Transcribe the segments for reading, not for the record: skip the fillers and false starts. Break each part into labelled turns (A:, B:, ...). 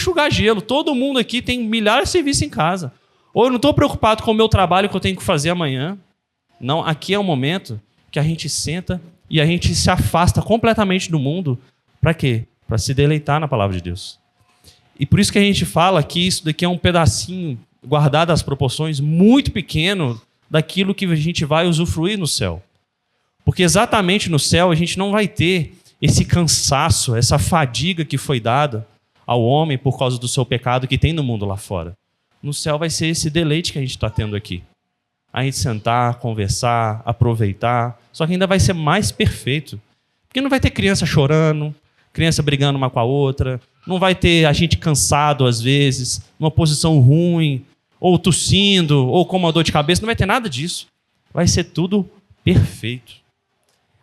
A: enxugar gelo. Todo mundo aqui tem milhares de serviços em casa. Ou eu não estou preocupado com o meu trabalho que eu tenho que fazer amanhã. Não, aqui é o momento que a gente senta e a gente se afasta completamente do mundo. Para quê? Para se deleitar na palavra de Deus. E por isso que a gente fala que isso daqui é um pedacinho, guardado as proporções, muito pequeno daquilo que a gente vai usufruir no céu. Porque exatamente no céu a gente não vai ter esse cansaço, essa fadiga que foi dada ao homem por causa do seu pecado que tem no mundo lá fora. No céu vai ser esse deleite que a gente está tendo aqui. A gente sentar, conversar, aproveitar, só que ainda vai ser mais perfeito. Porque não vai ter criança chorando, criança brigando uma com a outra, não vai ter a gente cansado às vezes, numa posição ruim, ou tossindo, ou com uma dor de cabeça, não vai ter nada disso. Vai ser tudo perfeito.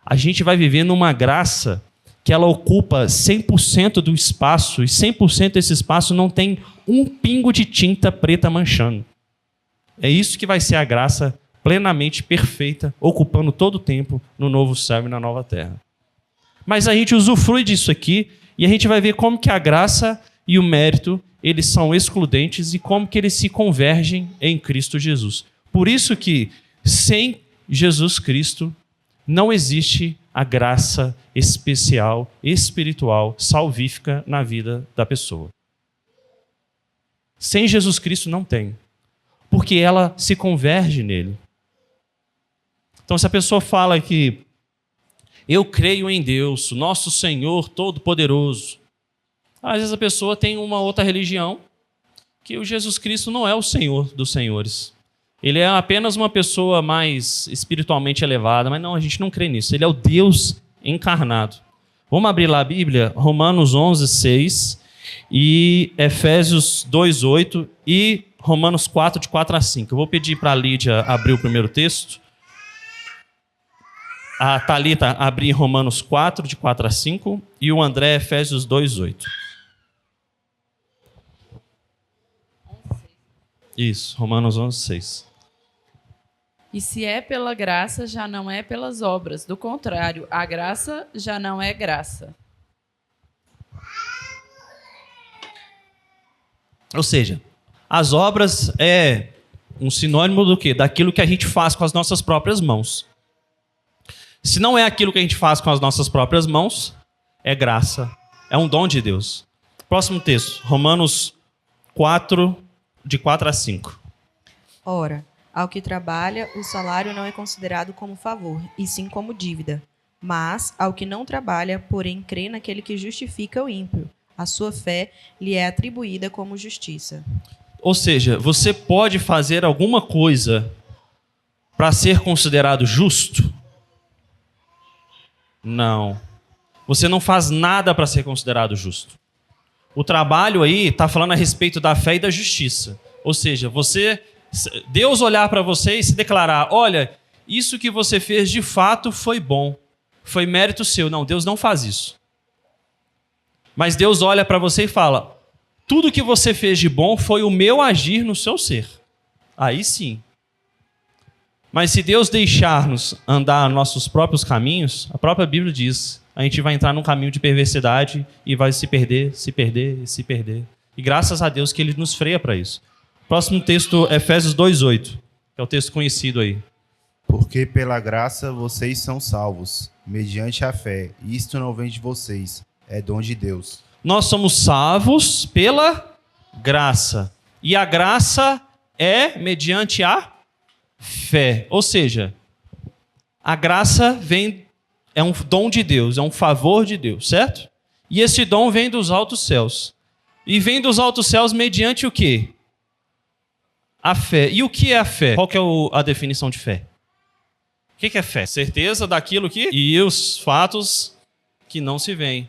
A: A gente vai viver numa graça que ela ocupa 100% do espaço, e 100% desse espaço não tem um pingo de tinta preta manchando. É isso que vai ser a graça plenamente perfeita, ocupando todo o tempo no novo céu e na nova terra. Mas a gente usufrui disso aqui, e a gente vai ver como que a graça e o mérito, eles são excludentes e como que eles se convergem em Cristo Jesus. Por isso que, sem Jesus Cristo, não existe a graça especial, espiritual, salvífica na vida da pessoa. Sem Jesus Cristo não tem, porque ela se converge nele. Então, se a pessoa fala que eu creio em Deus, nosso Senhor Todo-Poderoso, às vezes a pessoa tem uma outra religião, que o Jesus Cristo não é o Senhor dos senhores. Ele é apenas uma pessoa mais espiritualmente elevada, mas não, a gente não crê nisso. Ele é o Deus encarnado. Vamos abrir lá a Bíblia, Romanos 11, 6, e Efésios 2, 8 e Romanos 4, de 4 a 5. Eu vou pedir para a Lídia abrir o primeiro texto. A Thalita abrir Romanos 4, de 4 a 5, e o André, Efésios 2, 8. Isso, Romanos 11, 6.
B: E se é pela graça, já não é pelas obras. Do contrário, a graça já não é graça.
A: Ou seja, as obras é um sinônimo do quê? Daquilo que a gente faz com as nossas próprias mãos. Se não é aquilo que a gente faz com as nossas próprias mãos, é graça. É um dom de Deus. Próximo texto, Romanos 4, de 4 a 5.
C: Ora, ao que trabalha, o salário não é considerado como favor, e sim como dívida. Mas, ao que não trabalha, porém crê naquele que justifica o ímpio, a sua fé lhe é atribuída como justiça.
A: Ou seja, você pode fazer alguma coisa para ser considerado justo? Não. Você não faz nada para ser considerado justo. O trabalho aí está falando a respeito da fé e da justiça. Ou seja, Deus olhar para você e se declarar, olha, isso que você fez de fato foi bom, foi mérito seu. Não, Deus não faz isso. Mas Deus olha para você e fala, tudo que você fez de bom foi o meu agir no seu ser. Aí sim. Mas se Deus deixar-nos andar nossos próprios caminhos, a própria Bíblia diz, a gente vai entrar num caminho de perversidade e vai se perder, se perder e se perder. E graças a Deus que Ele nos freia para isso. Próximo texto, Efésios 2:8, que é o texto conhecido aí.
D: Porque pela graça vocês são salvos, mediante a fé. Isto não vem de vocês, é dom de Deus.
A: Nós somos salvos pela graça. E a graça é mediante a fé. Ou seja, a graça é um dom de Deus, é um favor de Deus, certo? E esse dom vem dos altos céus. E vem dos altos céus mediante o quê? A fé. E o que é a fé? Qual que é a definição de fé? O que é fé? Certeza daquilo que... E os fatos que não se veem.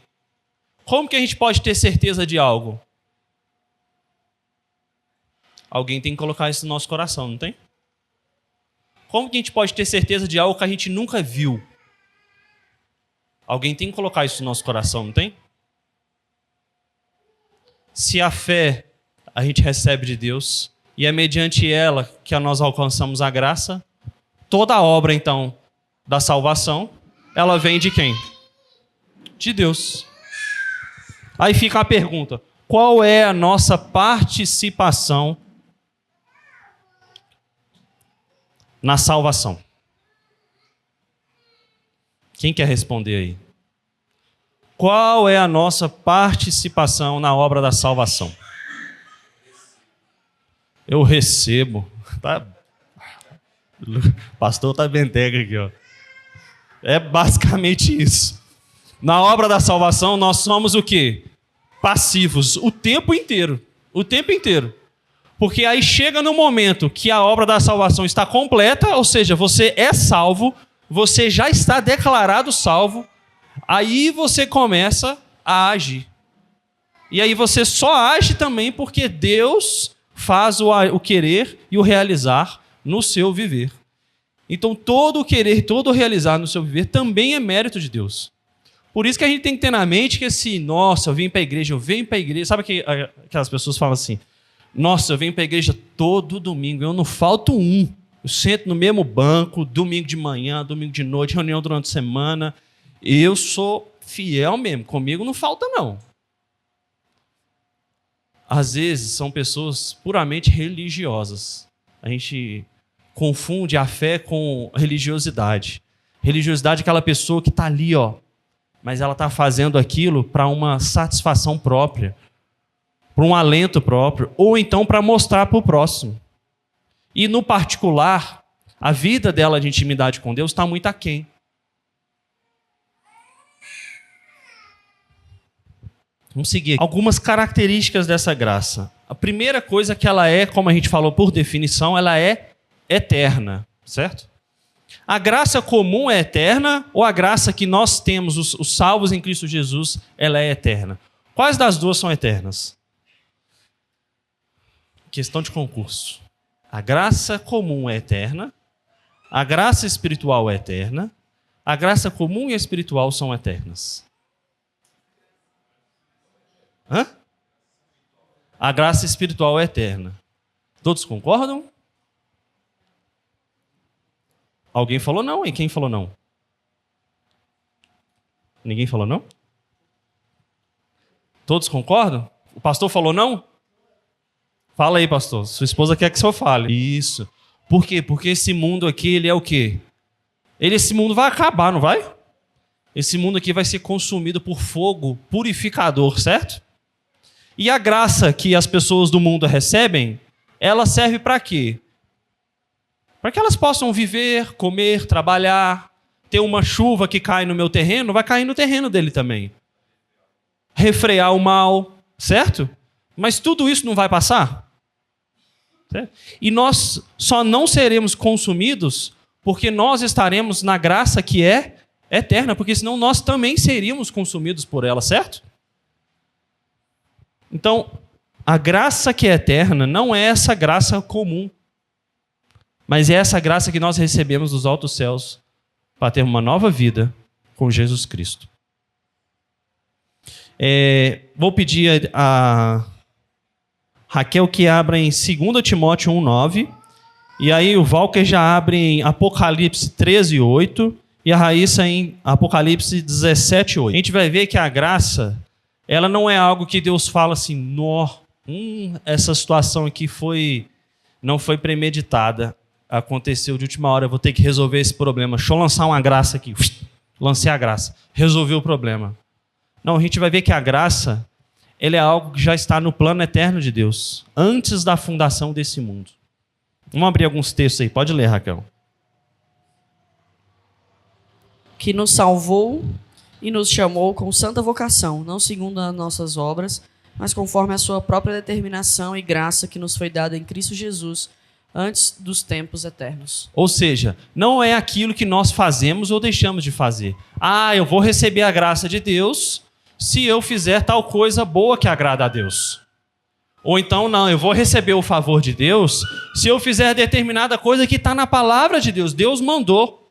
A: Como que a gente pode ter certeza de algo? Alguém tem que colocar isso no nosso coração, não tem? Como que a gente pode ter certeza de algo que a gente nunca viu? Alguém tem que colocar isso no nosso coração, não tem? Se a fé a gente recebe de Deus e é mediante ela que nós alcançamos a graça, toda a obra, então, da salvação, ela vem de quem? De Deus. Aí fica a pergunta, qual é a nossa participação na salvação? Quem quer responder aí? Qual é a nossa participação na obra da salvação? Eu recebo. Tá? O pastor tá bentega aqui, ó. É basicamente isso. Na obra da salvação, nós somos o quê? Passivos o tempo inteiro. O tempo inteiro. Porque aí chega no momento que a obra da salvação está completa, ou seja, você é salvo, você já está declarado salvo, aí você começa a agir. E aí você só age também porque Deus faz o querer e o realizar no seu viver. Então todo o querer, todo o realizar no seu viver também é mérito de Deus. Por isso que a gente tem que ter na mente que assim, nossa, eu venho para a igreja. Sabe que aquelas pessoas falam assim, nossa, eu venho para a igreja todo domingo, eu não falto um. Eu sento no mesmo banco, domingo de manhã, domingo de noite, reunião durante a semana. Eu sou fiel mesmo, comigo não falta não. Às vezes são pessoas puramente religiosas. A gente confunde a fé com religiosidade. Religiosidade é aquela pessoa que está ali, ó, mas ela está fazendo aquilo para uma satisfação própria, para um alento próprio, ou então para mostrar para o próximo. E no particular, a vida dela de intimidade com Deus está muito aquém. Vamos seguir. Algumas características dessa graça. A primeira coisa que ela é, como a gente falou por definição, ela é eterna, certo? A graça comum é eterna ou a graça que nós temos, os salvos em Cristo Jesus, ela é eterna? Quais das duas são eternas? Questão de concurso. A graça comum é eterna, a graça espiritual é eterna, a graça comum e a espiritual são eternas. Hã? A graça espiritual é eterna. Todos concordam? Alguém falou não, e quem falou não? Ninguém falou não? Todos concordam? O pastor falou não? Fala aí, pastor. Sua esposa quer que o senhor fale. Isso. Por quê? Porque esse mundo aqui, ele é o quê? Esse mundo vai acabar, não vai? Esse mundo aqui vai ser consumido por fogo purificador, certo? E a graça que as pessoas do mundo recebem, ela serve para quê? Para que elas possam viver, comer, trabalhar, ter uma chuva que cai no meu terreno, vai cair no terreno dele também. Refrear o mal, certo? Mas tudo isso não vai passar? Certo? E nós só não seremos consumidos porque nós estaremos na graça que é eterna, porque senão nós também seríamos consumidos por ela, certo? Então, a graça que é eterna não é essa graça comum, mas é essa graça que nós recebemos dos altos céus para ter uma nova vida com Jesus Cristo. Vou pedir a Raquel que abra em 2 Timóteo 1,9, e aí o Walker já abre em Apocalipse 13,8 e a Raíssa em Apocalipse 17,8. A gente vai ver que a graça, ela não é algo que Deus fala assim, essa situação aqui não foi premeditada, aconteceu de última hora, eu vou ter que resolver esse problema, deixa eu lançar uma graça aqui, lancei a graça, resolveu o problema. Não, a gente vai ver que a graça, ela é algo que já está no plano eterno de Deus, antes da fundação desse mundo. Vamos abrir alguns textos aí, pode ler, Raquel.
E: Que nos salvou e nos chamou com santa vocação, não segundo as nossas obras, mas conforme a sua própria determinação e graça que nos foi dada em Cristo Jesus, antes dos tempos eternos.
A: Ou seja, não é aquilo que nós fazemos ou deixamos de fazer. Eu vou receber a graça de Deus se eu fizer tal coisa boa que agrada a Deus. Ou então, não, eu vou receber o favor de Deus se eu fizer determinada coisa que está na palavra de Deus. Deus mandou.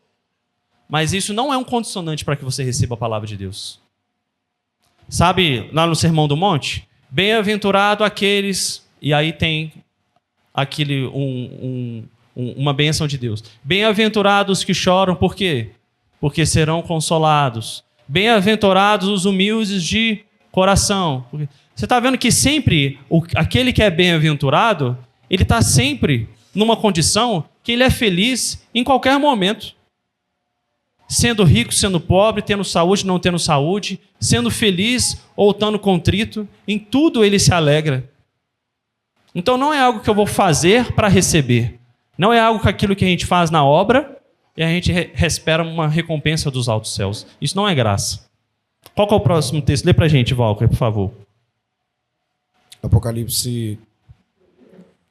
A: Mas isso não é um condicionante para que você receba a palavra de Deus. Sabe, lá no Sermão do Monte? Bem-aventurado aqueles... E aí tem uma bênção de Deus. Bem-aventurados que choram, por quê? Porque serão consolados. Bem-aventurados os humildes de coração. Você está vendo que sempre aquele que é bem-aventurado, ele está sempre numa condição que ele é feliz em qualquer momento. Sendo rico, sendo pobre, tendo saúde, não tendo saúde, sendo feliz ou estando contrito, em tudo ele se alegra. Então não é algo que eu vou fazer para receber. Não é algo que aquilo que a gente faz na obra e a gente espera uma recompensa dos altos céus. Isso não é graça. Qual que é o próximo texto? Lê para a gente, Walker, por favor.
F: Apocalipse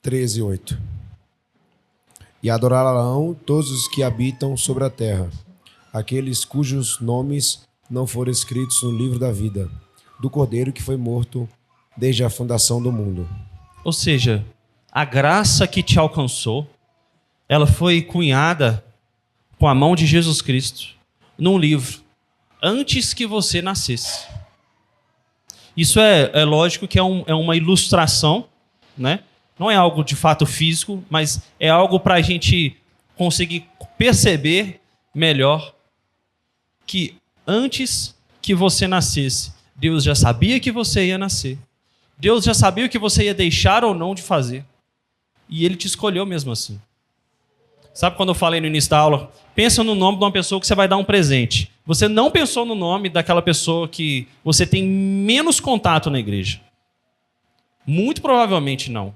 F: 13, 8. E adorarão todos os que habitam sobre a terra, aqueles cujos nomes não foram escritos no livro da vida, do Cordeiro que foi morto desde a fundação do mundo.
A: Ou seja, a graça que te alcançou, ela foi cunhada com a mão de Jesus Cristo num livro, antes que você nascesse. Isso é lógico que é uma ilustração, né? Não é algo de fato físico, mas é algo para a gente conseguir perceber melhor que antes que você nascesse, Deus já sabia que você ia nascer. Deus já sabia o que você ia deixar ou não de fazer. E Ele te escolheu mesmo assim. Sabe quando eu falei no início da aula? Pensa no nome de uma pessoa que você vai dar um presente. Você não pensou no nome daquela pessoa que você tem menos contato na igreja. Muito provavelmente não.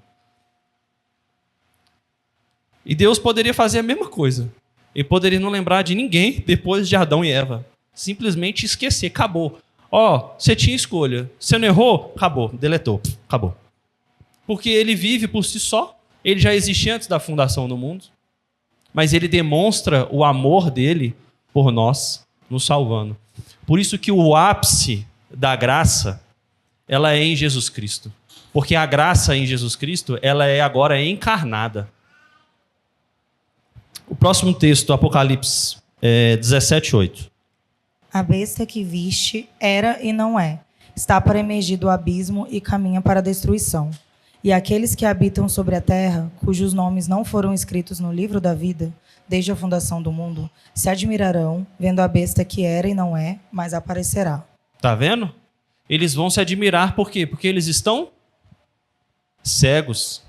A: E Deus poderia fazer a mesma coisa. Ele poderia não lembrar de ninguém depois de Adão e Eva. Simplesmente esquecer. Acabou. Você tinha escolha. Você não errou? Acabou. Deletou. Acabou. Porque Ele vive por si só. Ele já existia antes da fundação do mundo. Mas Ele demonstra o amor dele por nós, nos salvando. Por isso que o ápice da graça, ela é em Jesus Cristo. Porque a graça em Jesus Cristo, ela é agora encarnada. O próximo texto, Apocalipse 17, 8.
G: A besta que viste era e não é. Está para emergir do abismo e caminha para a destruição. E aqueles que habitam sobre a terra, cujos nomes não foram escritos no livro da vida, desde a fundação do mundo, se admirarão, vendo a besta que era e não é, mas aparecerá.
A: Tá vendo? Eles vão se admirar, por quê? Porque eles estão cegos.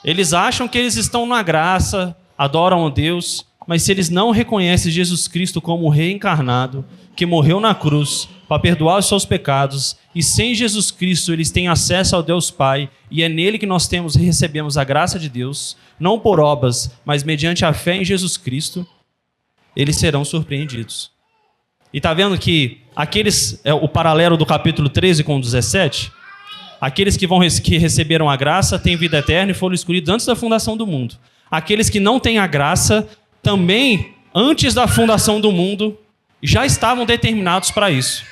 A: Eles acham que eles estão na graça, adoram a Deus, mas se eles não reconhecem Jesus Cristo como o Rei encarnado, que morreu na cruz para perdoar os seus pecados, e sem Jesus Cristo eles têm acesso ao Deus Pai, e é nele que nós recebemos a graça de Deus, não por obras, mas mediante a fé em Jesus Cristo, eles serão surpreendidos. E tá vendo que o paralelo do capítulo 13 com o 17, aqueles que receberam a graça têm vida eterna e foram escolhidos antes da fundação do mundo. Aqueles que não têm a graça, também, antes da fundação do mundo, já estavam determinados para isso.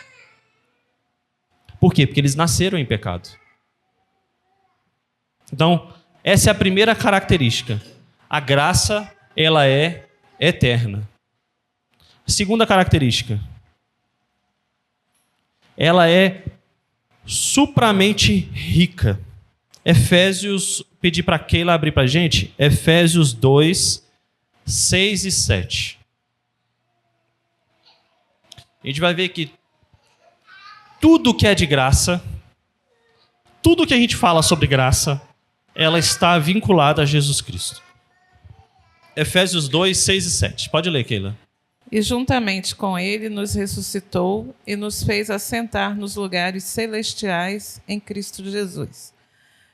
A: Por quê? Porque eles nasceram em pecado. Então, essa é a primeira característica. A graça, ela é eterna. Segunda característica. Ela é supramente rica. Efésios, pedi para Keila abrir para a gente, Efésios 2, 6 e 7. A gente vai ver que tudo que é de graça, tudo que a gente fala sobre graça, ela está vinculada a Jesus Cristo. Efésios 2, 6 e 7. Pode ler, Keila.
H: E juntamente com ele nos ressuscitou e nos fez assentar nos lugares celestiais em Cristo Jesus,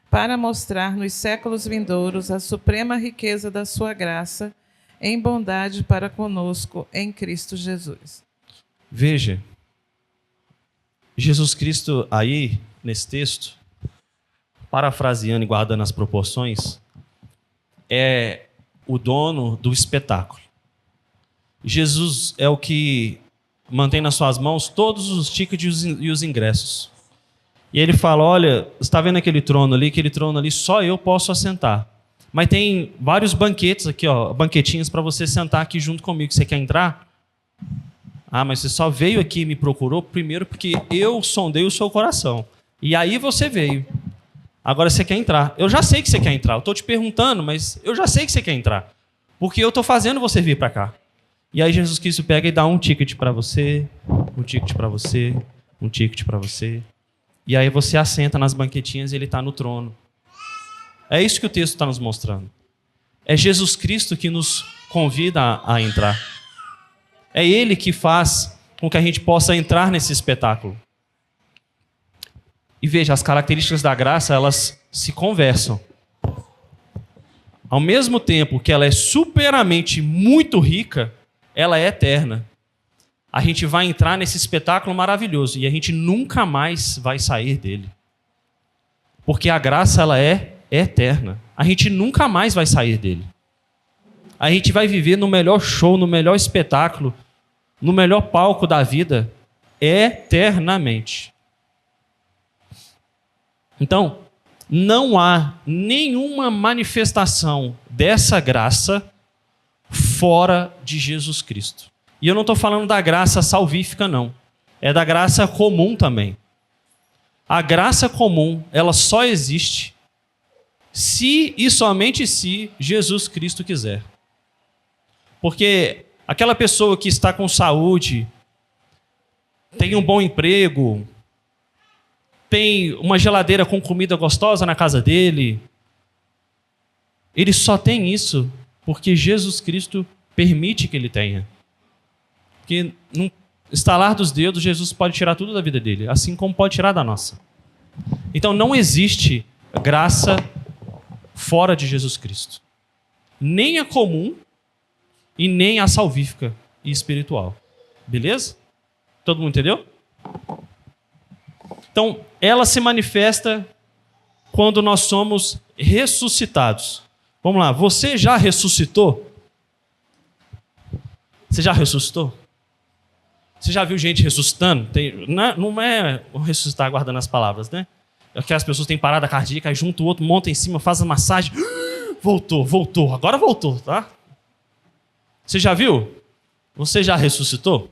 H: para mostrar nos séculos vindouros a suprema riqueza da sua graça em bondade para conosco em Cristo Jesus.
A: Veja, Jesus Cristo aí, nesse texto, parafraseando e guardando as proporções, é o dono do espetáculo. Jesus é o que mantém nas suas mãos todos os tickets e os ingressos. E ele fala, olha, você está vendo aquele trono ali, só eu posso assentar. Mas tem vários banquetes aqui, banquetinhos para você sentar aqui junto comigo. Você quer entrar? Ah, mas você só veio aqui e me procurou primeiro porque eu sondei o seu coração. E aí você veio. Agora você quer entrar. Eu já sei que você quer entrar. Eu estou te perguntando, mas eu já sei que você quer entrar. Porque eu estou fazendo você vir para cá. E aí Jesus Cristo pega e dá um ticket para você, um ticket para você, um ticket para você. E aí você assenta nas banquetinhas e ele está no trono. É isso que o texto está nos mostrando. É Jesus Cristo que nos convida a entrar. É Ele que faz com que a gente possa entrar nesse espetáculo. E veja, as características da graça, elas se conversam. Ao mesmo tempo que ela é superamente muito rica, ela é eterna. A gente vai entrar nesse espetáculo maravilhoso e a gente nunca mais vai sair dele. Porque a graça, ela é eterna. A gente nunca mais vai sair dele. A gente vai viver no melhor show, no melhor espetáculo, no melhor palco da vida, eternamente. Então, não há nenhuma manifestação dessa graça fora de Jesus Cristo. E eu não estou falando da graça salvífica, não. É da graça comum também. A graça comum, ela só existe se e somente se Jesus Cristo quiser. Porque aquela pessoa que está com saúde, tem um bom emprego, tem uma geladeira com comida gostosa na casa dele, ele só tem isso porque Jesus Cristo permite que ele tenha. Porque num estalar dos dedos, Jesus pode tirar tudo da vida dele, assim como pode tirar da nossa. Então não existe graça fora de Jesus Cristo. Nem a comum e nem a salvífica e espiritual. Beleza? Todo mundo entendeu? Então, ela se manifesta quando nós somos ressuscitados. Vamos lá, você já ressuscitou? Você já ressuscitou? Você já viu gente ressuscitando? Não é ressuscitar guardando as palavras, né? É que as pessoas têm parada cardíaca, aí junta o outro, monta em cima, faz a massagem. Voltou, agora voltou, tá? Você já viu? Você já ressuscitou?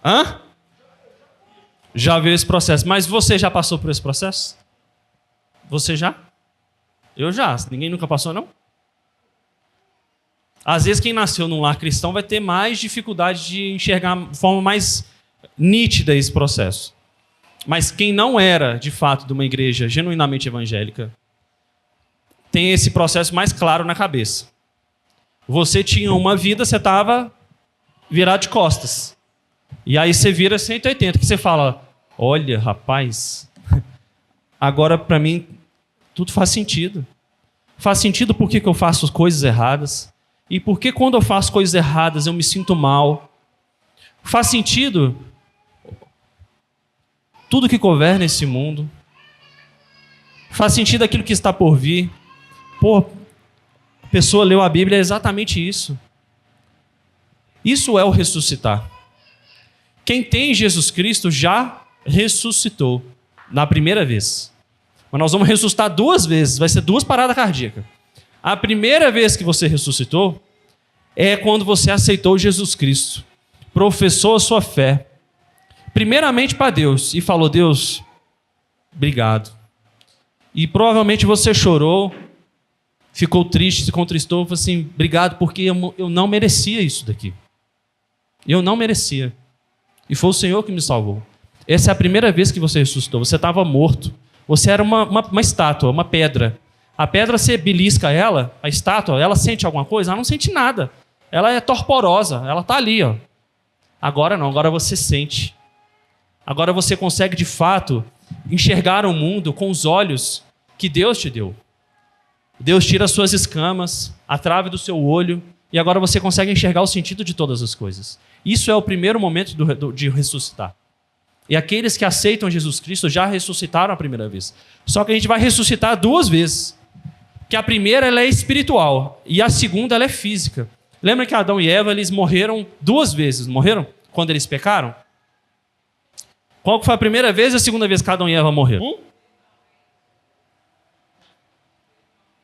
A: Hã? Já viu esse processo. Mas você já passou por esse processo? Você já? Eu já. Ninguém nunca passou, não? Às vezes quem nasceu num lar cristão vai ter mais dificuldade de enxergar de forma mais nítida esse processo. Mas quem não era, de fato, de uma igreja genuinamente evangélica, tem esse processo mais claro na cabeça. Você tinha uma vida, você estava virado de costas. E aí você vira 180, que você fala, olha, rapaz, agora para mim tudo faz sentido. Faz sentido por que eu faço coisas erradas. E por que quando eu faço coisas erradas eu me sinto mal. Faz sentido tudo que governa esse mundo. Faz sentido aquilo que está por vir. Pô, a pessoa leu a Bíblia, é exatamente isso. Isso é o ressuscitar. Quem tem Jesus Cristo já ressuscitou na primeira vez. Mas nós vamos ressuscitar 2 vezes, vai ser 2 paradas cardíacas. A primeira vez que você ressuscitou é quando você aceitou Jesus Cristo, professou a sua fé, primeiramente para Deus, e falou, Deus, obrigado. E provavelmente você chorou, ficou triste, se contristou, falou assim, obrigado, porque eu não merecia isso daqui. Eu não merecia. E foi o Senhor que me salvou. Essa é a primeira vez que você ressuscitou. Você estava morto. Você era uma estátua, uma pedra. A pedra, você belisca ela, a estátua, ela sente alguma coisa? Ela não sente nada. Ela é torporosa, ela está ali. Ó. Agora não, agora você sente. Agora você consegue, de fato, enxergar o mundo com os olhos que Deus te deu. Deus tira as suas escamas, a trave do seu olho, e agora você consegue enxergar o sentido de todas as coisas. Isso é o primeiro momento de ressuscitar. E aqueles que aceitam Jesus Cristo já ressuscitaram a primeira vez. Só que a gente vai ressuscitar 2 vezes. Que a primeira ela é espiritual e a segunda ela é física. Lembra que Adão e Eva eles morreram 2 vezes, morreram? Quando eles pecaram? Qual foi a primeira vez e a segunda vez que Adão e Eva morreram?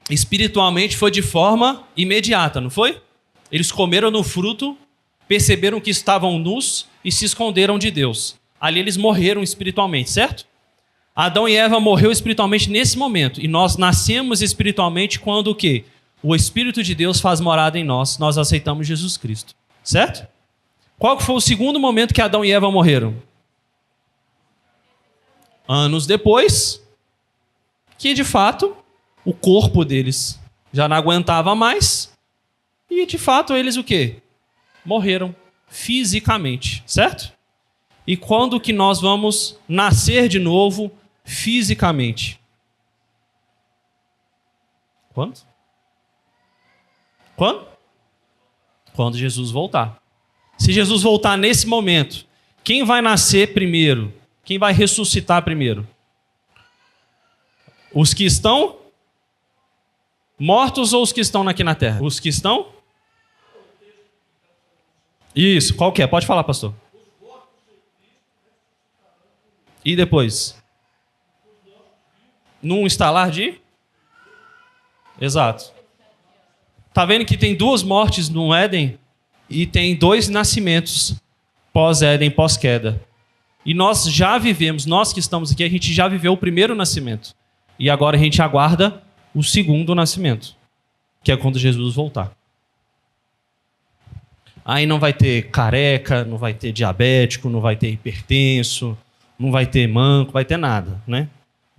A: Espiritualmente foi de forma imediata, não foi? Eles comeram no fruto, perceberam que estavam nus e se esconderam de Deus. Ali eles morreram espiritualmente, certo? Adão e Eva morreu espiritualmente nesse momento. E nós nascemos espiritualmente quando o quê? O Espírito de Deus faz morada em nós. Nós aceitamos Jesus Cristo. Certo? Qual foi o segundo momento que Adão e Eva morreram? anos depois, que de fato o corpo deles já não aguentava mais e de fato eles o quê? Morreram fisicamente, certo? E quando que nós vamos nascer de novo fisicamente? Quando? Quando? Quando Jesus voltar. Se Jesus voltar nesse momento, quem vai nascer primeiro? Quem vai ressuscitar primeiro? Os que estão mortos ou os que estão aqui na terra? Os que estão? Isso, qual que é? Pode falar, pastor. E depois? Num estalar de? Exato. Tá vendo que tem 2 mortes no Éden e tem 2 nascimentos pós-Éden, pós-queda. E nós já vivemos, nós que estamos aqui, a gente já viveu o primeiro nascimento. E agora a gente aguarda o segundo nascimento, que é quando Jesus voltar. Aí não vai ter careca, não vai ter diabético, não vai ter hipertenso, não vai ter manco, vai ter nada, né?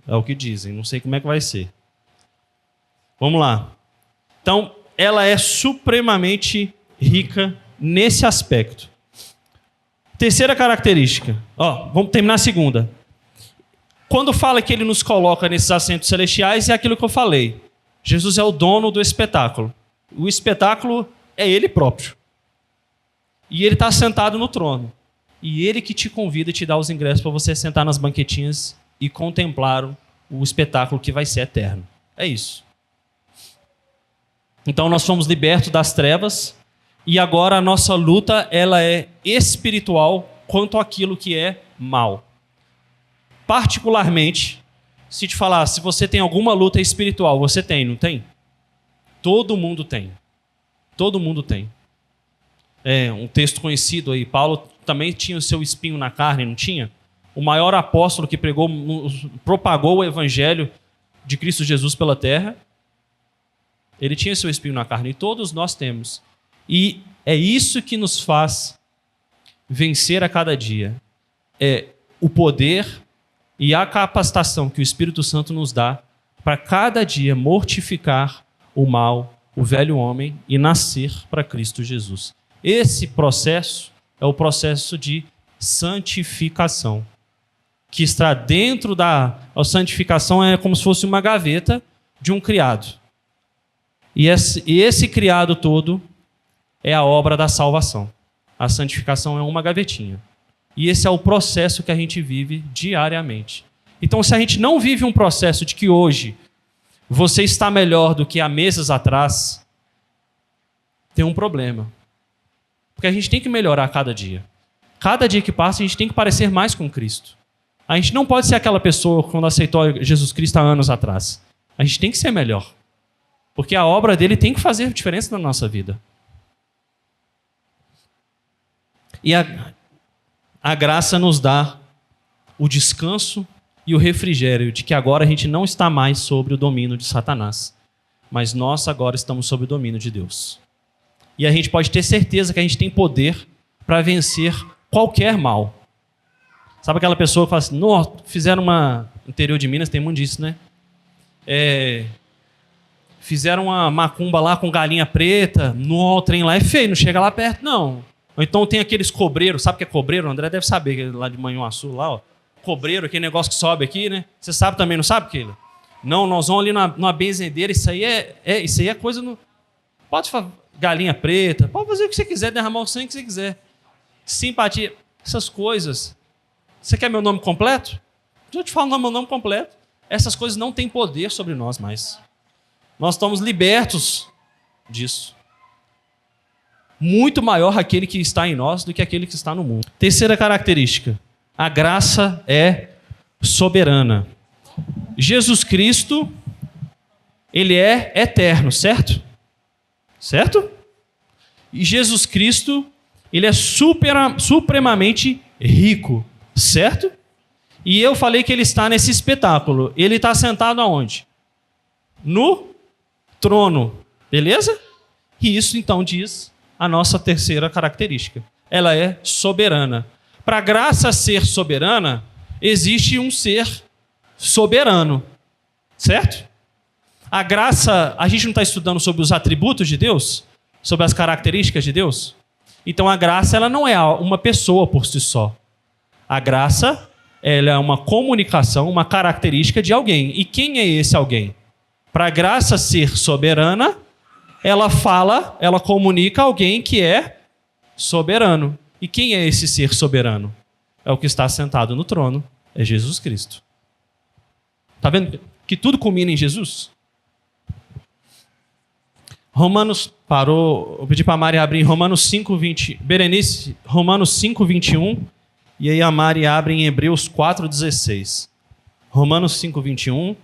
A: É o que dizem, não sei como é que vai ser. Vamos lá. Então, ela é supremamente rica nesse aspecto. Terceira característica. Vamos terminar a segunda. Quando fala que ele nos coloca nesses assentos celestiais, é aquilo que eu falei. Jesus é o dono do espetáculo. O espetáculo é ele próprio. E ele está sentado no trono. E ele que te convida e te dá os ingressos para você sentar nas banquetinhas e contemplar o espetáculo que vai ser eterno. É isso. Então nós fomos libertos das trevas e agora a nossa luta ela é espiritual quanto àquilo que é mal. Particularmente, se te falar, se você tem alguma luta espiritual, você tem, não tem? Todo mundo tem. Todo mundo tem. É um texto conhecido aí, Paulo também tinha o seu espinho na carne, não tinha? O maior apóstolo que propagou o evangelho de Cristo Jesus pela terra, ele tinha seu espinho na carne, e todos nós temos. E é isso que nos faz vencer a cada dia. É o poder e a capacitação que o Espírito Santo nos dá para cada dia mortificar o mal, o velho homem e nascer para Cristo Jesus. Esse processo é o processo de santificação, que está dentro da... A santificação é como se fosse uma gaveta de um criado. E esse criado todo é a obra da salvação. A santificação é uma gavetinha. E esse é o processo que a gente vive diariamente. Então, se a gente não vive um processo de que hoje você está melhor do que há meses atrás, tem um problema. Porque a gente tem que melhorar cada dia. Cada dia que passa, a gente tem que parecer mais com Cristo. A gente não pode ser aquela pessoa quando aceitou Jesus Cristo há anos atrás. A gente tem que ser melhor. Porque a obra dele tem que fazer diferença na nossa vida. E a graça nos dá o descanso e o refrigério de que agora a gente não está mais sob o domínio de Satanás, mas nós agora estamos sob o domínio de Deus. E a gente pode ter certeza que a gente tem poder para vencer qualquer mal. Sabe aquela pessoa que fala assim, fizeram uma... Interior de Minas tem muito disso, né? Fizeram uma macumba lá com galinha preta, o trem lá é feio, não chega lá perto, não. Ou então tem aqueles cobreiros, sabe o que é cobreiro? O André deve saber, lá de Manhuaçu, lá, ó. Cobreiro, aquele negócio que sobe aqui, né? Você sabe também, não sabe aquilo? Não, nós vamos ali numa benzedeira, isso aí é coisa... Pode falar galinha preta, pode fazer o que você quiser, derramar o sangue que você quiser. Simpatia, essas coisas. Você quer meu nome completo? Eu te falo meu nome completo. Essas coisas não têm poder sobre nós mais. Nós estamos libertos disso. Muito maior aquele que está em nós do que aquele que está no mundo. Terceira característica. A graça é soberana. Jesus Cristo, ele é eterno, certo? Certo? E Jesus Cristo, ele é supremamente rico, certo? E eu falei que ele está nesse espetáculo. Ele está sentado aonde? No trono, beleza? E isso então diz a nossa terceira característica. Ela é soberana. Para a graça ser soberana, existe um ser soberano, certo? A graça, a gente não está estudando sobre os atributos de Deus? Sobre as características de Deus? Então a graça, ela não é uma pessoa por si só. A graça, ela é uma comunicação, uma característica de alguém. E quem é esse alguém? Para a graça ser soberana, ela fala, ela comunica alguém que é soberano. E quem é esse ser soberano? É o que está sentado no trono, é Jesus Cristo. Está vendo que tudo culmina em Jesus? Romanos, parou, eu pedi para a Mari abrir em Romanos 5:20. Berenice, Romanos 5:21. E aí a Mari abre em Hebreus 4:16. Romanos 5:21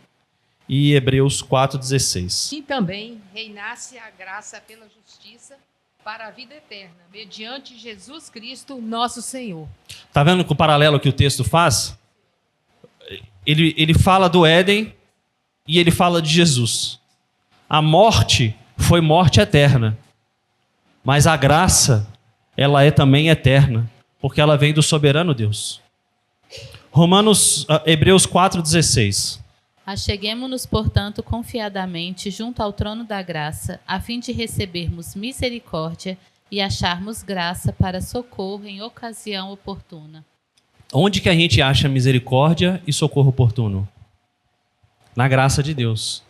A: e Hebreus 4:16.
I: E também reinasse a graça pela justiça para a vida eterna, mediante Jesus Cristo, nosso Senhor.
A: Está vendo que o paralelo que o texto faz? Ele fala do Éden e ele fala de Jesus. A morte foi morte eterna, mas a graça, ela é também eterna, porque ela vem do soberano Deus. Hebreus 4:16.
J: Acheguemo-nos, portanto, confiadamente junto ao trono da graça, a fim de recebermos misericórdia e acharmos graça para socorro em ocasião oportuna.
A: Onde que a gente acha misericórdia e socorro oportuno? Na graça de Deus.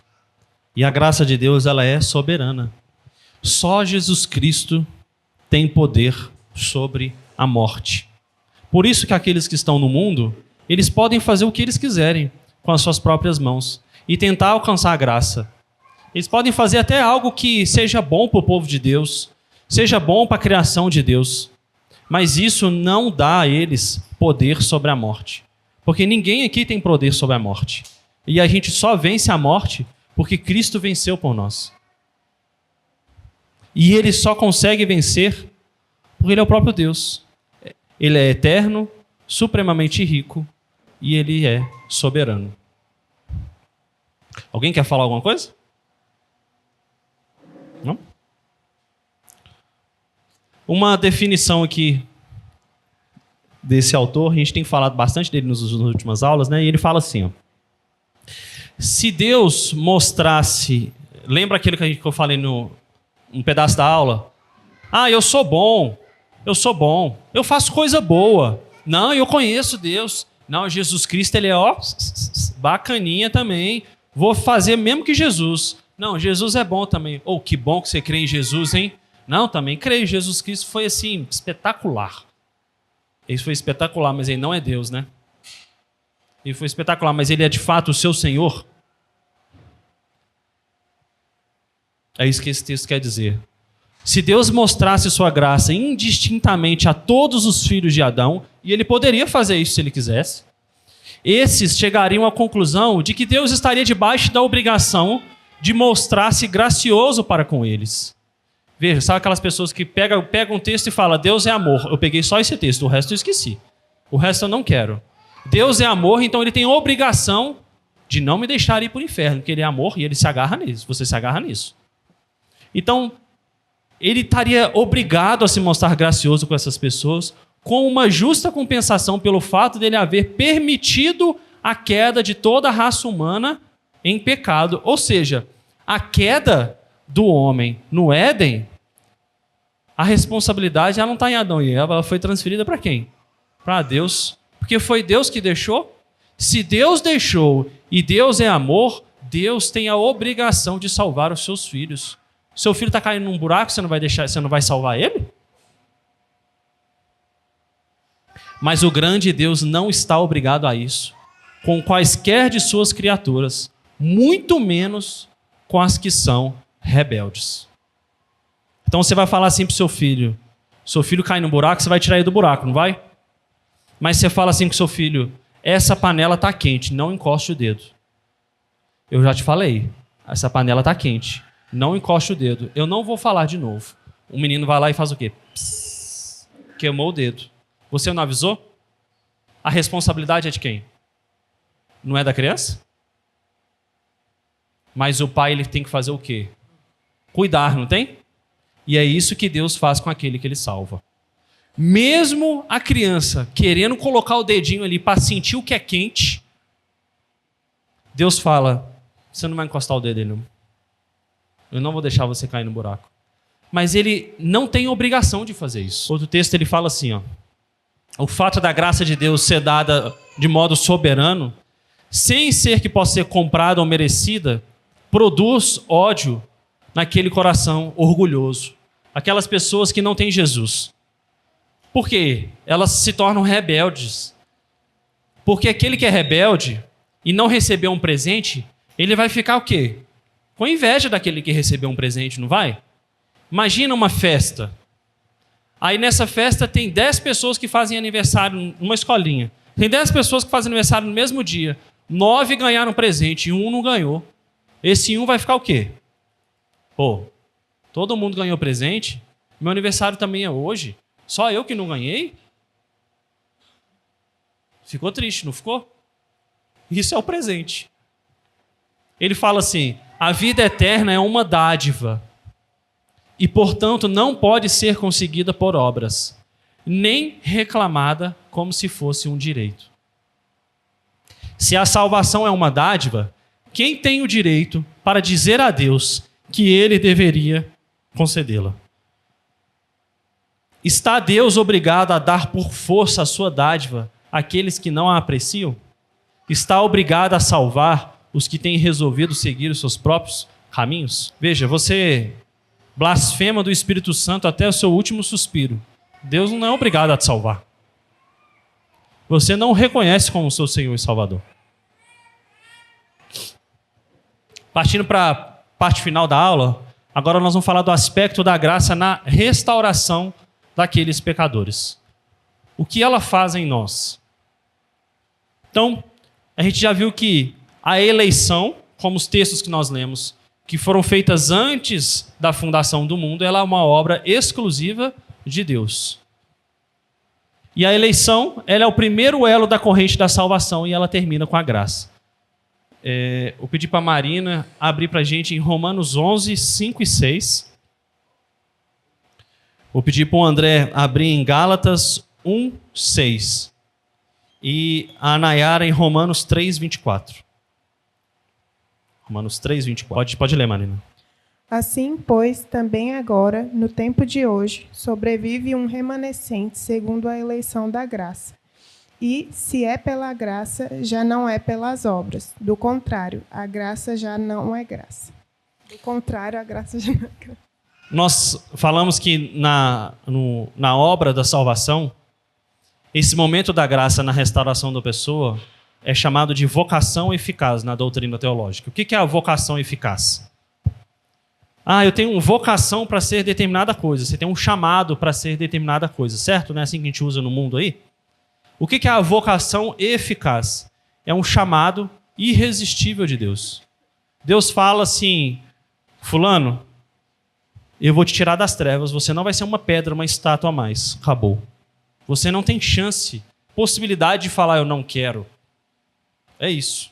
A: E a graça de Deus, ela é soberana. Só Jesus Cristo tem poder sobre a morte. Por isso que aqueles que estão no mundo, eles podem fazer o que eles quiserem com as suas próprias mãos e tentar alcançar a graça. Eles podem fazer até algo que seja bom para o povo de Deus, seja bom para a criação de Deus, mas isso não dá a eles poder sobre a morte. Porque ninguém aqui tem poder sobre a morte. E a gente só vence a morte porque Cristo venceu por nós. E ele só consegue vencer porque ele é o próprio Deus. Ele é eterno, supremamente rico e ele é soberano. Alguém quer falar alguma coisa? Não? Uma definição aqui desse autor, a gente tem falado bastante dele nas últimas aulas, né? E ele fala assim, ó, se Deus mostrasse, lembra aquele que eu falei no um pedaço da aula? Ah, eu sou bom, eu faço coisa boa. Não, eu conheço Deus. Não, Jesus Cristo, ele é bacaninha também. Vou fazer mesmo que Jesus. Não, Jesus é bom também. Oh, que bom que você crê em Jesus, hein? Não, também creio. Jesus Cristo foi assim, espetacular. Ele foi espetacular, mas ele não é Deus, né? Ele foi espetacular, mas ele é de fato o seu Senhor? É isso que esse texto quer dizer. Se Deus mostrasse sua graça indistintamente a todos os filhos de Adão, e ele poderia fazer isso se ele quisesse, esses chegariam à conclusão de que Deus estaria debaixo da obrigação de mostrar-se gracioso para com eles. Veja, sabe aquelas pessoas que pegam um texto e falam, Deus é amor. Eu peguei só esse texto, o resto eu esqueci. O resto eu não quero. Deus é amor, então ele tem a obrigação de não me deixar ir para o inferno, porque ele é amor e ele se agarra nisso. Você se agarra nisso. Então, ele estaria obrigado a se mostrar gracioso com essas pessoas, com uma justa compensação pelo fato dele haver permitido a queda de toda a raça humana em pecado. Ou seja, a queda do homem no Éden, a responsabilidade já não está em Adão e Eva, ela foi transferida para quem? Para Deus. Porque foi Deus que deixou. Se Deus deixou e Deus é amor, Deus tem a obrigação de salvar os seus filhos. Seu filho está caindo num buraco, você não vai salvar ele? Mas o grande Deus não está obrigado a isso, com quaisquer de suas criaturas, muito menos com as que são rebeldes. Então você vai falar assim para o seu filho cai no buraco, você vai tirar ele do buraco, não vai? Mas você fala assim para o seu filho, essa panela está quente, não encoste o dedo. Eu já te falei, essa panela está quente, não encoste o dedo. Eu não vou falar de novo. O menino vai lá e faz o quê? Psss, queimou o dedo. Você não avisou? A responsabilidade é de quem? Não é da criança? Mas o pai ele tem que fazer o quê? Cuidar, não tem? E é isso que Deus faz com aquele que ele salva. Mesmo a criança querendo colocar o dedinho ali para sentir o que é quente, Deus fala, você não vai encostar o dedo nele, não. Eu não vou deixar você cair no buraco. Mas ele não tem obrigação de fazer isso. Outro texto ele fala assim, ó, o fato da graça de Deus ser dada de modo soberano, sem ser que possa ser comprada ou merecida, produz ódio naquele coração orgulhoso. Aquelas pessoas que não têm Jesus. Por quê? Elas se tornam rebeldes. Porque aquele que é rebelde e não recebeu um presente, ele vai ficar o quê? Com inveja daquele que recebeu um presente, não vai? Imagina uma festa. Aí nessa festa tem 10 pessoas que fazem aniversário numa escolinha. Tem 10 pessoas que fazem aniversário no mesmo dia. 9 ganharam presente e 1 não ganhou. Esse 1 vai ficar o quê? Pô, todo mundo ganhou presente. Meu aniversário também é hoje. Só eu que não ganhei? Ficou triste, não ficou? Isso é o presente. Ele fala assim, a vida eterna é uma dádiva. E, portanto, não pode ser conseguida por obras, nem reclamada como se fosse um direito. Se a salvação é uma dádiva, quem tem o direito para dizer a Deus que ele deveria concedê-la? Está Deus obrigado a dar por força a sua dádiva àqueles que não a apreciam? Está obrigado a salvar os que têm resolvido seguir os seus próprios caminhos? Veja, você blasfema do Espírito Santo até o seu último suspiro. Deus não é obrigado a te salvar. Você não o reconhece como seu Senhor e Salvador. Partindo para a parte final da aula, agora nós vamos falar do aspecto da graça na restauração daqueles pecadores. O que ela faz em nós? Então, a gente já viu que a eleição, como os textos que nós lemos, que foram feitas antes da fundação do mundo, ela é uma obra exclusiva de Deus. E a eleição, ela é o primeiro elo da corrente da salvação e ela termina com a graça. Eu pedi para a Marina abrir para a gente em Romanos 11, 5 e 6. Vou pedir para o André abrir em Gálatas 1, 6. E a Nayara em Romanos 3, 24. Romanos 3, 24. Pode ler, Marina.
K: Assim, pois, também agora, no tempo de hoje, sobrevive um remanescente segundo a eleição da graça. E, se é pela graça, já não é pelas obras. Do contrário, a graça já não é graça. Do contrário, a graça já não é graça.
A: Nós falamos que na obra da salvação, esse momento da graça na restauração da pessoa é chamado de vocação eficaz na doutrina teológica. O que é a vocação eficaz? Eu tenho uma vocação para ser determinada coisa. Você tem um chamado para ser determinada coisa, certo? Não é assim que a gente usa no mundo aí? O que é a vocação eficaz? É um chamado irresistível de Deus. Deus fala assim, fulano, eu vou te tirar das trevas, você não vai ser uma pedra, uma estátua a mais. Acabou. Você não tem chance, possibilidade de falar eu não quero. É isso.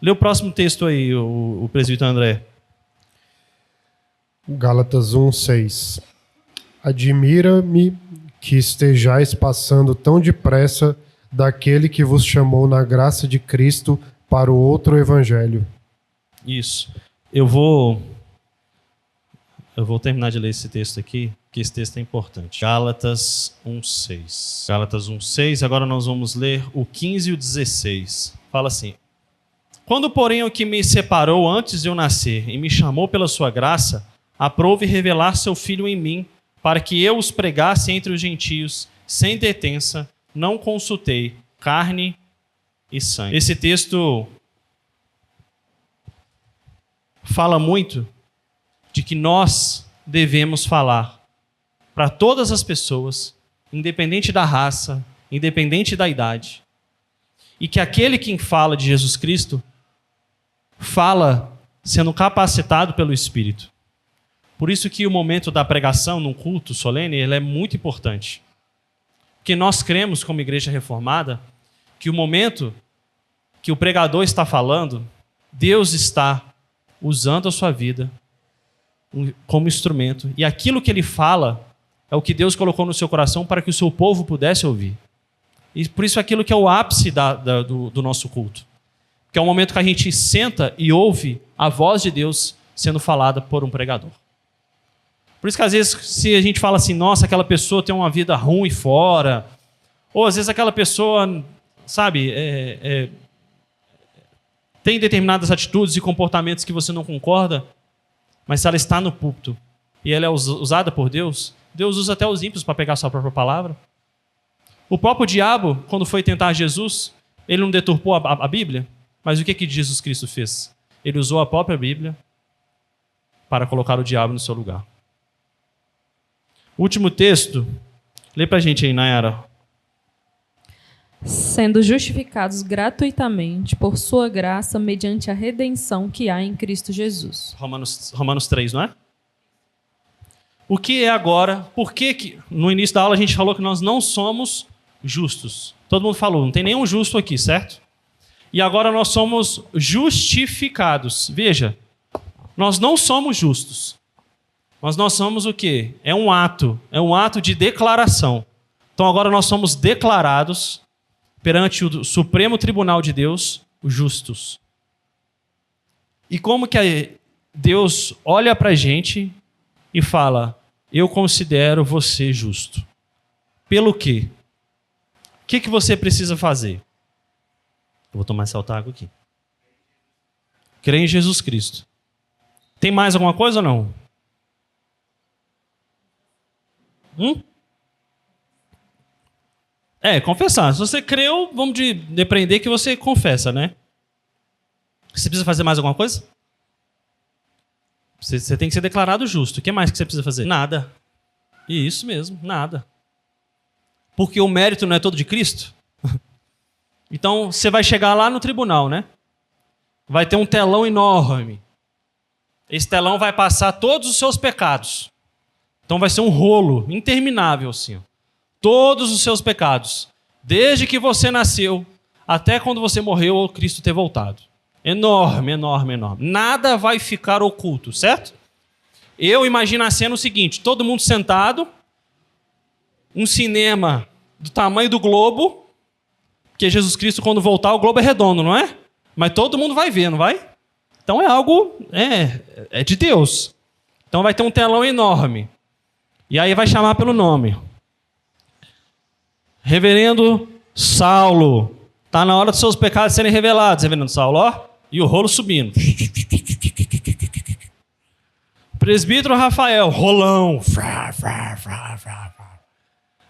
A: Lê o próximo texto aí, o presbítero André.
L: Gálatas 1, 6. Admira-me que estejais passando tão depressa daquele que vos chamou na graça de Cristo para o outro evangelho.
A: Isso. Eu vou terminar de ler esse texto aqui, que esse texto é importante. Gálatas 1:6. Gálatas 1:6. Agora nós vamos ler o 15 e o 16. Fala assim: quando, porém, o que me separou antes de eu nascer e me chamou pela sua graça, aprove revelar seu Filho em mim, para que eu os pregasse entre os gentios, sem detença, não consultei carne e sangue. Esse texto fala muito de que nós devemos falar para todas as pessoas, independente da raça, independente da idade, e que aquele que fala de Jesus Cristo fala sendo capacitado pelo Espírito. Por isso que o momento da pregação num culto solene ele é muito importante. Porque nós cremos, como igreja reformada, que o momento que o pregador está falando, Deus está usando a sua vida como instrumento. E aquilo que ele fala É o que Deus colocou no seu coração para que o seu povo pudesse ouvir. E por isso aquilo que é o ápice do nosso culto. Que é o momento que a gente senta e ouve a voz de Deus sendo falada por um pregador. Por isso que às vezes se a gente fala assim, nossa, aquela pessoa tem uma vida ruim fora, ou às vezes aquela pessoa, sabe, tem determinadas atitudes e comportamentos que você não concorda, mas se ela está no púlpito e ela é usada por Deus, Deus usa até os ímpios para pegar a sua própria palavra. O próprio diabo, quando foi tentar Jesus, ele não deturpou a Bíblia, mas o que Jesus Cristo fez? Ele usou a própria Bíblia para colocar o diabo no seu lugar. Último texto, lê pra gente aí, Nayara.
M: Sendo justificados gratuitamente por sua graça mediante a redenção que há em Cristo Jesus.
A: Romanos 3, não é? O que é agora? Por que no início da aula a gente falou que nós não somos justos? Todo mundo falou, não tem nenhum justo aqui, certo? E agora nós somos justificados. Veja, nós não somos justos. Mas nós somos o quê? É um ato de declaração. Então agora nós somos declarados perante o Supremo Tribunal de Deus, os justos. E como que Deus olha para a gente e fala, eu considero você justo. Pelo quê? O que você precisa fazer? Eu vou tomar essa água aqui. Crer em Jesus Cristo. Tem mais alguma coisa ou não? Confessar. Se você creu, vamos depreender que você confessa, né? Você precisa fazer mais alguma coisa? Você tem que ser declarado justo. O que mais que você precisa fazer? Nada. Isso mesmo, nada. Porque o mérito não é todo de Cristo? Então, você vai chegar lá no tribunal, né? Vai ter um telão enorme. Esse telão vai passar todos os seus pecados. Então vai ser um rolo interminável, assim. Todos os seus pecados. Desde que você nasceu até quando você morreu ou Cristo ter voltado. Enorme, enorme, enorme. Nada vai ficar oculto, certo? Eu imagino a cena o seguinte, todo mundo sentado, um cinema do tamanho do globo, porque Jesus Cristo, quando voltar, o globo é redondo, não é? Mas todo mundo vai ver, não vai? Então é algo, é de Deus. Então vai ter um telão enorme. E aí vai chamar pelo nome. Reverendo Saulo, está na hora dos seus pecados serem revelados, reverendo Saulo, ó. E o rolo subindo. Presbítero Rafael, rolão.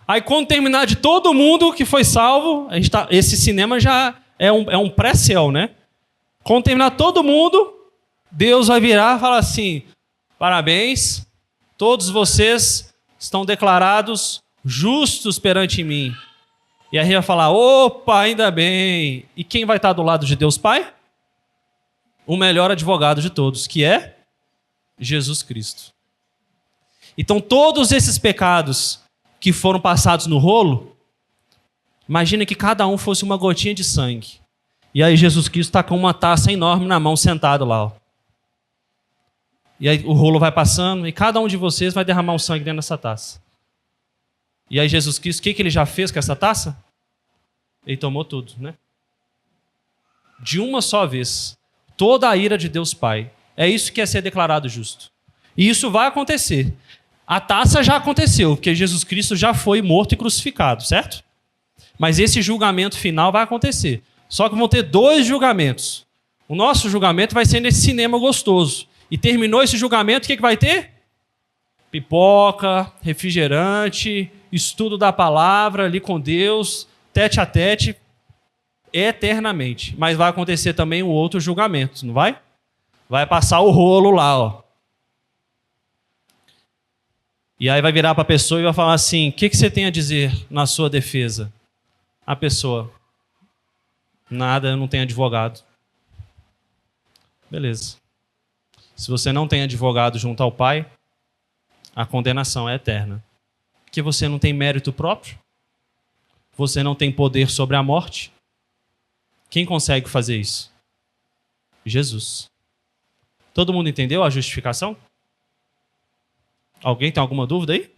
A: Aí quando terminar de todo mundo que foi salvo, esse cinema já é um pré-céu, né? Quando terminar todo mundo, Deus vai virar e falar assim, parabéns, todos vocês estão declarados justos perante mim. E aí vai falar, opa, ainda bem. E quem vai estar do lado de Deus Pai? O melhor advogado de todos, que é Jesus Cristo. Então todos esses pecados que foram passados no rolo, imagina que cada um fosse uma gotinha de sangue. E aí Jesus Cristo está com uma taça enorme na mão, sentado lá. Ó. E aí o rolo vai passando e cada um de vocês vai derramar um sangue dentro dessa taça. E aí Jesus Cristo, o que ele já fez com essa taça? Ele tomou tudo, né? De uma só vez. Toda a ira de Deus Pai. É isso que é ser declarado justo. E isso vai acontecer. A taça já aconteceu, porque Jesus Cristo já foi morto e crucificado, certo? Mas esse julgamento final vai acontecer. Só que vão ter 2 julgamentos. O nosso julgamento vai ser nesse cinema gostoso. E terminou esse julgamento, o que vai ter? Pipoca, refrigerante, estudo da palavra ali com Deus, tete a tete, eternamente. Mas vai acontecer também um outro julgamento, não vai? Vai passar o rolo lá, ó. E aí vai virar para a pessoa e vai falar assim, o que você tem a dizer na sua defesa? A pessoa, nada, eu não tenho advogado. Beleza. Se você não tem advogado junto ao Pai, a condenação é eterna. Porque você não tem mérito próprio, você não tem poder sobre a morte. Quem consegue fazer isso? Jesus. Todo mundo entendeu a justificação? Alguém tem alguma dúvida aí?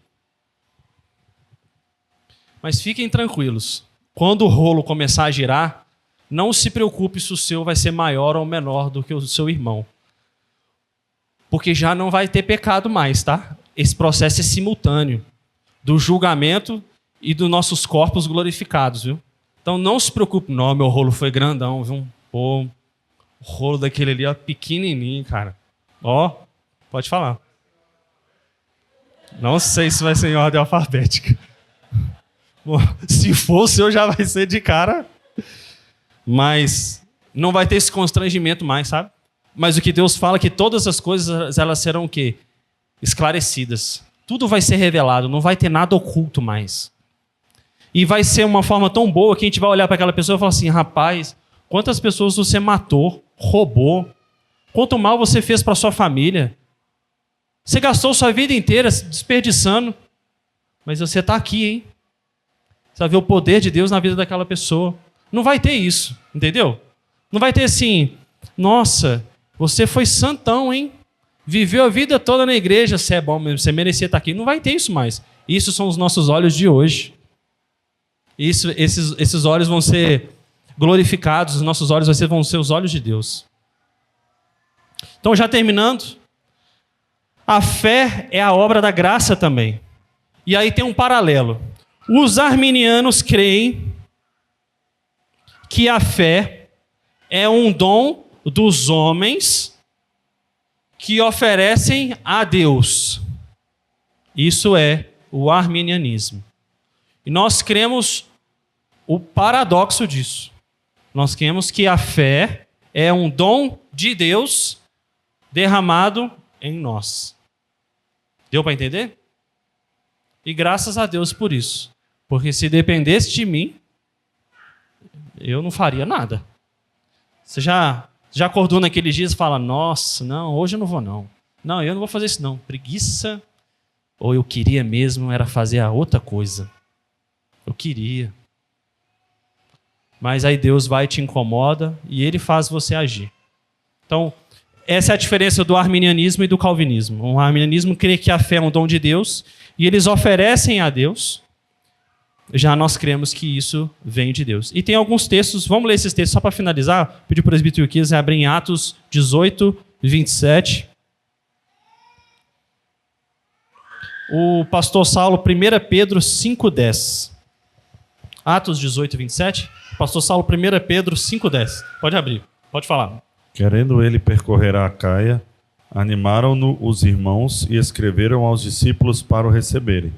A: Mas fiquem tranquilos. Quando o rolo começar a girar, não se preocupe se o seu vai ser maior ou menor do que o do seu irmão. Porque já não vai ter pecado mais, tá? Esse processo é simultâneo do julgamento e dos nossos corpos glorificados, viu? Então não se preocupe. Não, meu rolo foi grandão, viu? Pô, o rolo daquele ali é pequenininho, cara. Ó, pode falar. Não sei se vai ser em ordem alfabética. Bom, se for, o seu já vai ser de cara. Mas não vai ter esse constrangimento mais, sabe? Mas o que Deus fala é que todas as coisas, elas serão o quê? Esclarecidas. Tudo vai ser revelado, não vai ter nada oculto mais. E vai ser uma forma tão boa que a gente vai olhar para aquela pessoa e falar assim, rapaz, quantas pessoas você matou, roubou, quanto mal você fez para sua família. Você gastou sua vida inteira desperdiçando, mas você está aqui, hein? Você vai ver o poder de Deus na vida daquela pessoa. Não vai ter isso, entendeu? Não vai ter assim, nossa, você foi santão, hein? Viveu a vida toda na igreja, você é bom mesmo, você merecia estar aqui. Não vai ter isso mais. Isso são os nossos olhos de hoje. Esses olhos vão ser glorificados, os nossos olhos vão ser os olhos de Deus. Então, já terminando, a fé é a obra da graça também. E aí tem um paralelo. Os arminianos creem que a fé é um dom dos homens que oferecem a Deus. Isso é o arminianismo. E nós cremos o paradoxo disso. Nós cremos que a fé é um dom de Deus derramado em nós. Deu para entender? E graças a Deus por isso. Porque se dependesse de mim, eu não faria nada. Você já acordou naqueles dias e fala, nossa, não, hoje eu não vou não. Não, eu não vou fazer isso não. Preguiça. Ou eu queria mesmo era fazer a outra coisa. Eu queria. Mas aí Deus vai e te incomoda e Ele faz você agir. Então, essa é a diferença do arminianismo e do calvinismo. O arminianismo crê que a fé é um dom de Deus e eles oferecem a Deus. Já nós cremos que isso vem de Deus. E tem alguns textos, vamos ler esses textos só para finalizar. Pedir para o presbítero Quias abrir em Atos 18, 27. O pastor Saulo, 1 Pedro 5,10. Atos 18, 27. Pastor Saulo, 1 Pedro 5,10. Pode abrir, pode falar.
N: Querendo ele percorrer a Acaia, animaram-no os irmãos e escreveram aos discípulos para o receberem.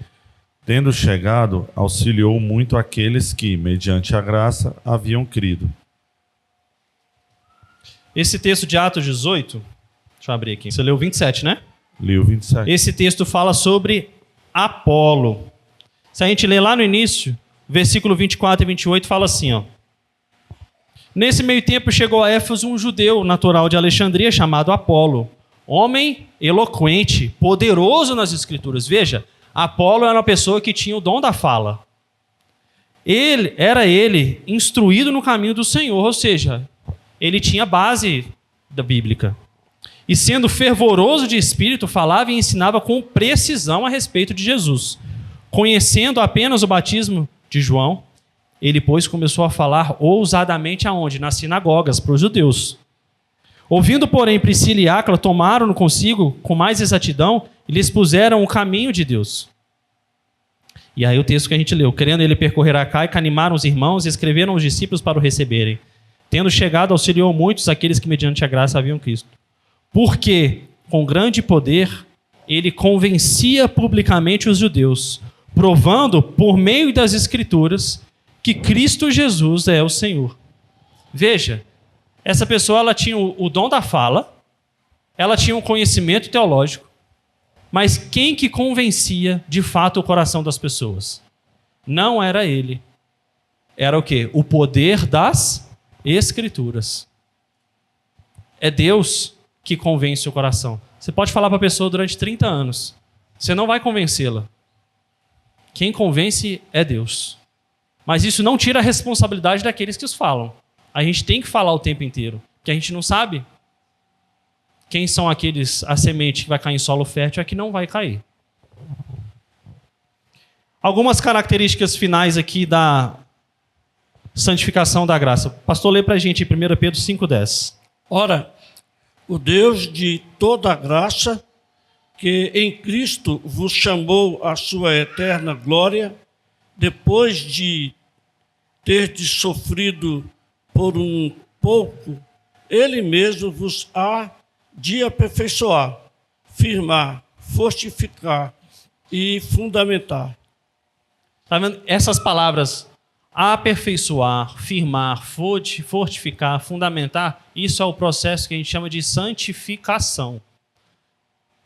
N: Tendo chegado, auxiliou muito aqueles que, mediante a graça, haviam crido.
A: Esse texto de Atos 18, deixa eu abrir aqui. Você leu 27, né?
N: Li o 27.
A: Esse texto fala sobre Apolo. Se a gente ler lá no início, versículo 24 e 28 fala assim, ó. Nesse meio tempo chegou a Éfeso um judeu natural de Alexandria chamado Apolo, homem eloquente, poderoso nas escrituras. Veja, Apolo era uma pessoa que tinha o dom da fala. Ele instruído no caminho do Senhor, ou seja, ele tinha base da bíblica. E sendo fervoroso de espírito, falava e ensinava com precisão a respeito de Jesus. Conhecendo apenas o batismo de João, ele, pois, começou a falar ousadamente aonde? Nas sinagogas, para os judeus. Ouvindo, porém, Priscila e Áquila, tomaram-no consigo com mais exatidão e lhes puseram o caminho de Deus. E aí o texto que a gente leu. Querendo ele percorrer a Caia, animaram os irmãos e escreveram aos discípulos para o receberem. Tendo chegado, auxiliou muitos aqueles que mediante a graça haviam Cristo. Porque, com grande poder, ele convencia publicamente os judeus, provando, por meio das Escrituras, que Cristo Jesus é o Senhor. Veja, essa pessoa ela tinha o dom da fala, ela tinha um conhecimento teológico, mas quem que convencia de fato o coração das pessoas? Não era ele. Era o quê? O poder das Escrituras. É Deus que convence o coração. Você pode falar para a pessoa durante 30 anos. Você não vai convencê-la. Quem convence é Deus. Mas isso não tira a responsabilidade daqueles que os falam. A gente tem que falar o tempo inteiro, porque a gente não sabe quem são a semente que vai cair em solo fértil e a que não vai cair. algumas características finais aqui da santificação da graça. Pastor, lê para a gente em 1 Pedro 5,10.
O: Ora, o Deus de toda a graça, que em Cristo vos chamou à sua eterna glória, depois de terdes sofrido por um pouco, Ele mesmo vos há de aperfeiçoar, firmar, fortificar e fundamentar.
A: Tá vendo? Essas palavras, aperfeiçoar, firmar, fortificar, fundamentar, isso é o processo que a gente chama de santificação.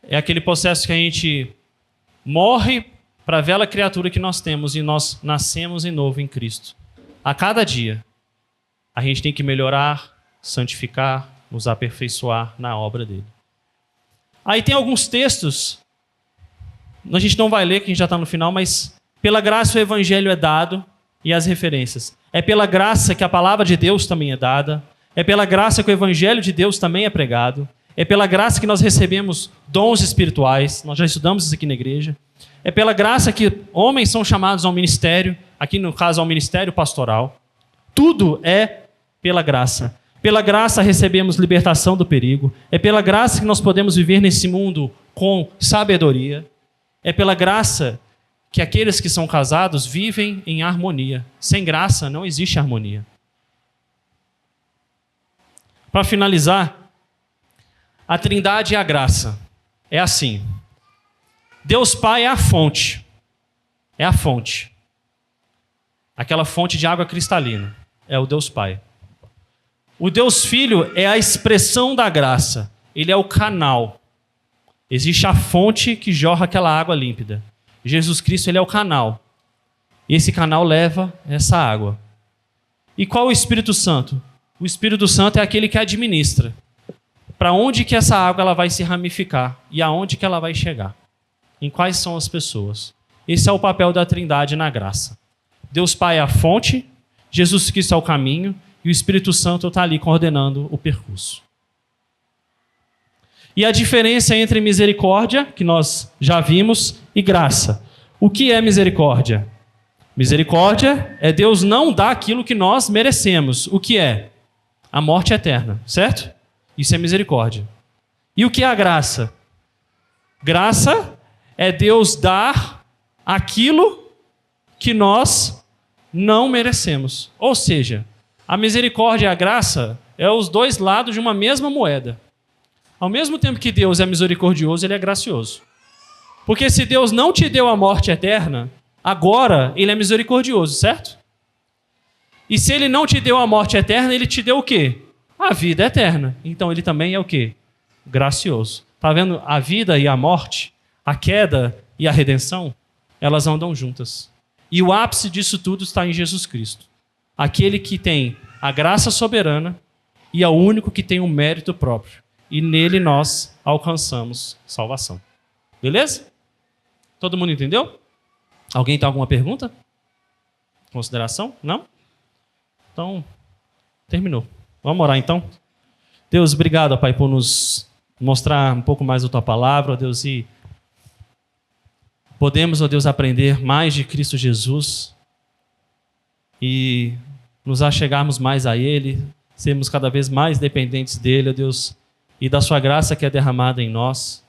A: É aquele processo que a gente morre para a velha criatura que nós temos e nós nascemos em novo em Cristo. A cada dia, a gente tem que melhorar, santificar, nos aperfeiçoar na obra dele. Aí tem alguns textos, a gente não vai ler, que a gente já está no final, mas pela graça o evangelho é dado e as referências. É pela graça que a palavra de Deus também é dada, é pela graça que o evangelho de Deus também é pregado, é pela graça que nós recebemos dons espirituais, nós já estudamos isso aqui na igreja, é pela graça que homens são chamados ao ministério, aqui no caso ao ministério pastoral. Tudo é pela graça. Pela graça recebemos libertação do perigo. É pela graça que nós podemos viver nesse mundo com sabedoria. É pela graça que aqueles que são casados vivem em harmonia. Sem graça não existe harmonia. Para finalizar, a Trindade e a graça. É assim. Deus Pai é a fonte. É a fonte. Aquela fonte de água cristalina. É o Deus Pai. O Deus Filho é a expressão da graça. Ele é o canal. Existe a fonte que jorra aquela água límpida. Jesus Cristo, ele é o canal. E esse canal leva essa água. E qual o Espírito Santo? O Espírito Santo é aquele que administra. Para onde que essa água ela vai se ramificar? E aonde que ela vai chegar? Em quais são as pessoas? Esse é o papel da Trindade na graça. Deus Pai é a fonte, Jesus Cristo é o caminho, e o Espírito Santo está ali coordenando o percurso. E a diferença entre misericórdia, que nós já vimos, e graça. O que é misericórdia? Misericórdia é Deus não dar aquilo que nós merecemos. O que é? A morte eterna, certo? Isso é misericórdia. E o que é a graça? Graça é Deus dar aquilo que nós não merecemos. Ou seja, a misericórdia e a graça é os dois lados de uma mesma moeda. Ao mesmo tempo que Deus é misericordioso, ele é gracioso. Porque se Deus não te deu a morte eterna, agora ele é misericordioso, certo? E se ele não te deu a morte eterna, ele te deu o quê? A vida eterna. Então ele também é o quê? Gracioso. Está vendo? A vida e a morte, a queda e a redenção, elas andam juntas. E o ápice disso tudo está em Jesus Cristo. Aquele que tem a graça soberana e é o único que tem o mérito próprio. E nele nós alcançamos salvação. Beleza? Todo mundo entendeu? Alguém tem alguma pergunta? Consideração? Não? Então, terminou. Vamos orar então? Deus, obrigado, Pai, por nos mostrar um pouco mais da Tua palavra, ó Deus, e podemos, ó Deus, aprender mais de Cristo Jesus e nos achegarmos mais a Ele, sermos cada vez mais dependentes dEle, ó Deus, e da Sua graça que é derramada em nós.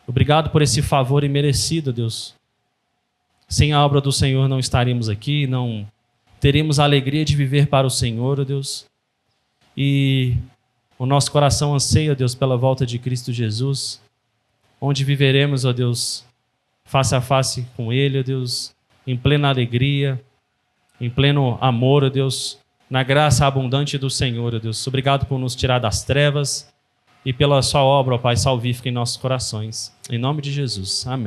A: Obrigado por esse favor imerecido, Deus. Sem a obra do Senhor não estaríamos aqui, não teremos a alegria de viver para o Senhor, ó Deus. E o nosso coração anseia, ó Deus, pela volta de Cristo Jesus, onde viveremos, ó Deus, face a face com Ele, ó Deus, em plena alegria, em pleno amor, ó Deus, na graça abundante do Senhor, ó Deus. Obrigado por nos tirar das trevas e pela Sua obra, ó Pai, salvífica em nossos corações. Em nome de Jesus. Amém.